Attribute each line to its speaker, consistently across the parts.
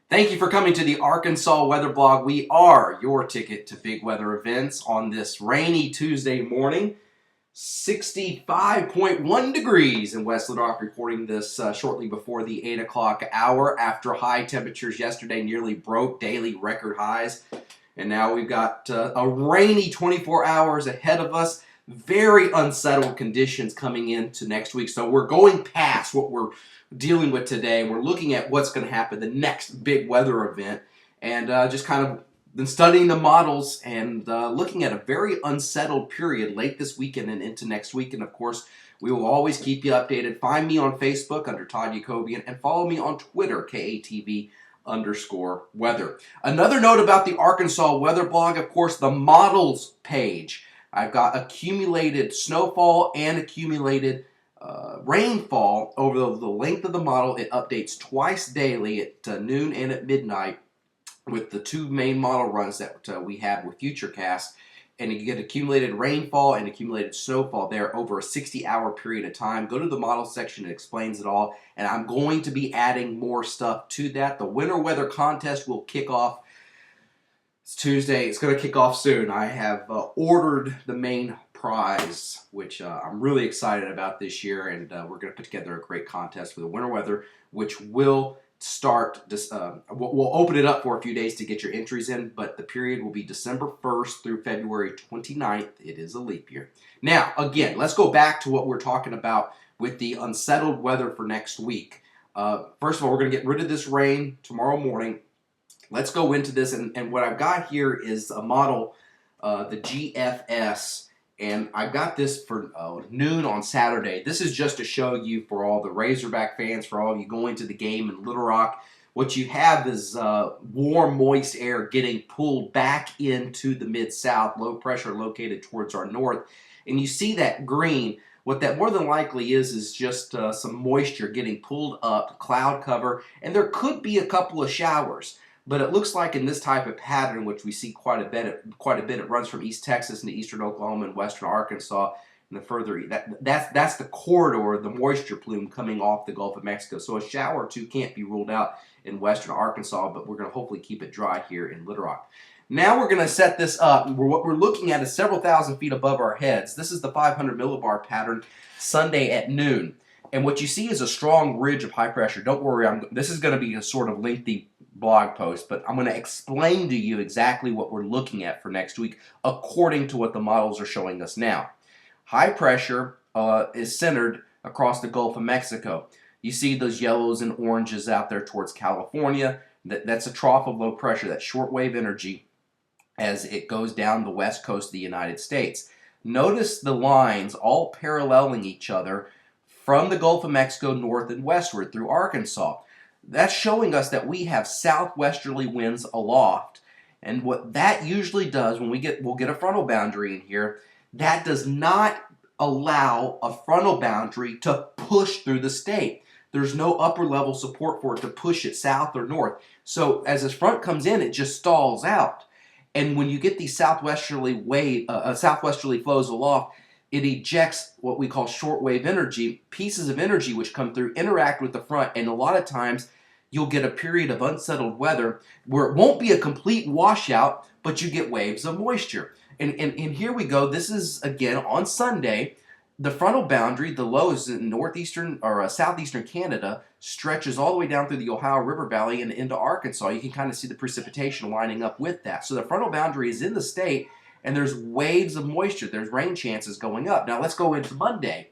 Speaker 1: Thank you for coming to the Arkansas Weather Blog. We are your ticket to big weather events on this rainy Tuesday morning. 65.1 degrees in West Little Rock, reporting this shortly before the 8 o'clock hour after high temperatures yesterday nearly broke daily record highs. And now we've got a rainy 24 hours ahead of us. Very unsettled conditions coming into next week. So we're going past what we're dealing with today. We're looking at what's going to happen, the next big weather event, and just kind of been studying the models and looking at a very unsettled period late this weekend and into next week. And of course, we will always keep you updated. Find me on Facebook under Todd Yacobian and follow me on Twitter, KATV_weather. Another note about the Arkansas Weather Blog, of course, the models page. I've got accumulated snowfall and accumulated rainfall over the length of the model. It updates twice daily at noon and at midnight with the two main model runs that we have with Futurecast. And you get accumulated rainfall and accumulated snowfall there over a 60-hour period of time. Go to the model section, it explains it all. And I'm going to be adding more stuff to that. The winter weather contest will kick off. It's Tuesday. It's going to kick off soon. I have ordered the main prize, which I'm really excited about this year, and we're going to put together a great contest for the winter weather, which will start. We'll open it up for a few days to get your entries in, but the period will be December 1st through February 29th. It is a leap year. Now, again, let's go back to what we're talking about with the unsettled weather for next week. First of all, we're going to get rid of this rain tomorrow morning. Let's go into this, and what I've got here is a model, the GFS, and I've got this for noon on Saturday. This is just to show you, for all the Razorback fans, for all of you going to the game in Little Rock, what you have is warm, moist air getting pulled back into the Mid-South, low pressure located towards our north, and you see that green. What that more than likely is just some moisture getting pulled up, cloud cover, and there could be a couple of showers. But it looks like in this type of pattern, which we see quite a bit, it runs from East Texas into eastern Oklahoma and western Arkansas, and the further that's the corridor, the moisture plume coming off the Gulf of Mexico. So a shower or two can't be ruled out in western Arkansas, but we're going to hopefully keep it dry here in Little Rock. Now we're going to set this up. What we're looking at is several thousand feet above our heads. This is the 500 millibar pattern Sunday at noon. And what you see is a strong ridge of high pressure. Don't worry, this is going to be a sort of lengthy blog post, but I'm going to explain to you exactly what we're looking at for next week according to what the models are showing us now. High pressure is centered across the Gulf of Mexico. You see those yellows and oranges out there towards California. That's a trough of low pressure, that shortwave energy as it goes down the west coast of the United States. Notice the lines all paralleling each other from the Gulf of Mexico north and westward through Arkansas. That's showing us that we have southwesterly winds aloft. And what that usually does when we'll get a frontal boundary in here, that does not allow a frontal boundary to push through the state. There's no upper level support for it to push it south or north. So as this front comes in, it just stalls out. And when you get these southwesterly flows aloft, it ejects what we call shortwave energy. Pieces of energy which come through interact with the front, and a lot of times you'll get a period of unsettled weather where it won't be a complete washout, but you get waves of moisture. And here we go. This is, again, on Sunday. The frontal boundary, the lows in northeastern or southeastern Canada, stretches all the way down through the Ohio River Valley and into Arkansas. You can kind of see the precipitation lining up with that. So the frontal boundary is in the state, and there's waves of moisture. There's rain chances going up. Now let's go into Monday.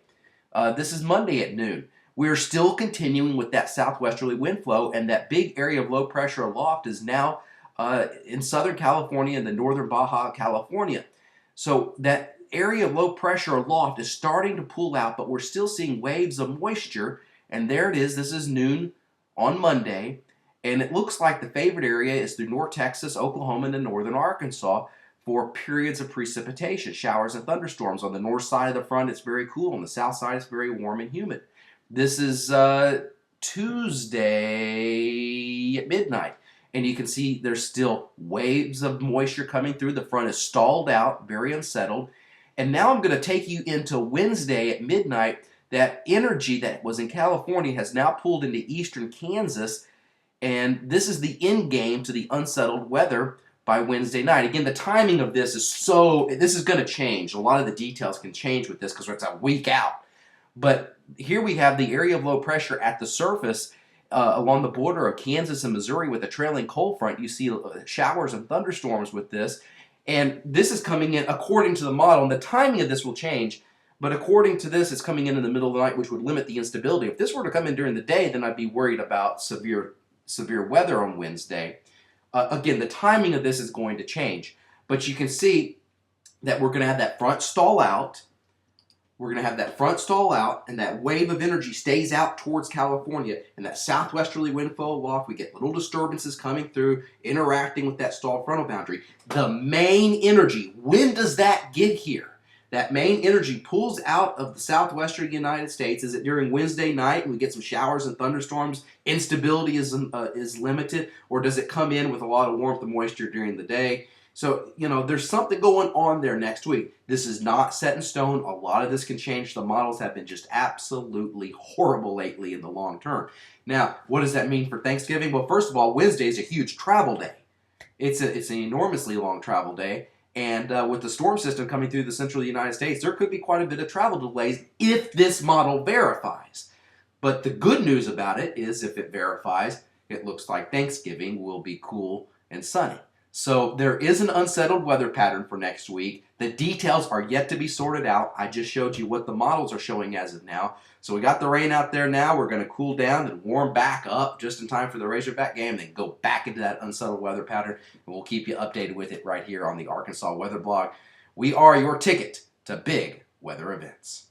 Speaker 1: This is Monday at noon. We're still continuing with that southwesterly wind flow, and that big area of low pressure aloft is now in Southern California and the northern Baja California. So that area of low pressure aloft is starting to pull out, but we're still seeing waves of moisture, and there it is. This is noon on Monday, and it looks like the favorite area is through North Texas, Oklahoma, and the northern Arkansas for periods of precipitation, showers and thunderstorms. On the north side of the front, it's very cool. On the south side, it's very warm and humid. This is Tuesday at midnight, and you can see there's still waves of moisture coming through. The front is stalled out, very unsettled. And now I'm going to take you into Wednesday at midnight. That energy that was in California has now pulled into eastern Kansas, And this is the end game to the unsettled weather by Wednesday night. Again, the timing of this this is going to change. A lot of the details can change with this because it's a week out. But here we have the area of low pressure at the surface along the border of Kansas and Missouri with a trailing cold front. You see showers and thunderstorms with this. And this is coming in according to the model. And the timing of this will change. But according to this, it's coming in the middle of the night, which would limit the instability. If this were to come in during the day, then I'd be worried about severe weather on Wednesday. Again, the timing of this is going to change. But you can see that we're going to have that front stall out. We're going to have that front stall out, and that wave of energy stays out towards California, and that southwesterly wind flow aloft. We get little disturbances coming through, interacting with that stalled frontal boundary. The main energy, when does that get here? That main energy pulls out of the southwestern United States. Is it during Wednesday night and we get some showers and thunderstorms? Instability is limited, or does it come in with a lot of warmth and moisture during the day? So, there's something going on there next week. This is not set in stone. A lot of this can change. The models have been just absolutely horrible lately in the long term. Now, what does that mean for Thanksgiving? Well, first of all, Wednesday is a huge travel day. It's an enormously long travel day. And with the storm system coming through the central United States, there could be quite a bit of travel delays if this model verifies. But the good news about it is if it verifies, it looks like Thanksgiving will be cool and sunny. So there is an unsettled weather pattern for next week. The details are yet to be sorted out. I just showed you what the models are showing as of now. So we got the rain out there now. We're going to cool down and warm back up just in time for the Razorback game, then go back into that unsettled weather pattern, and we'll keep you updated with it right here on the Arkansas Weather Blog. We are your ticket to big weather events.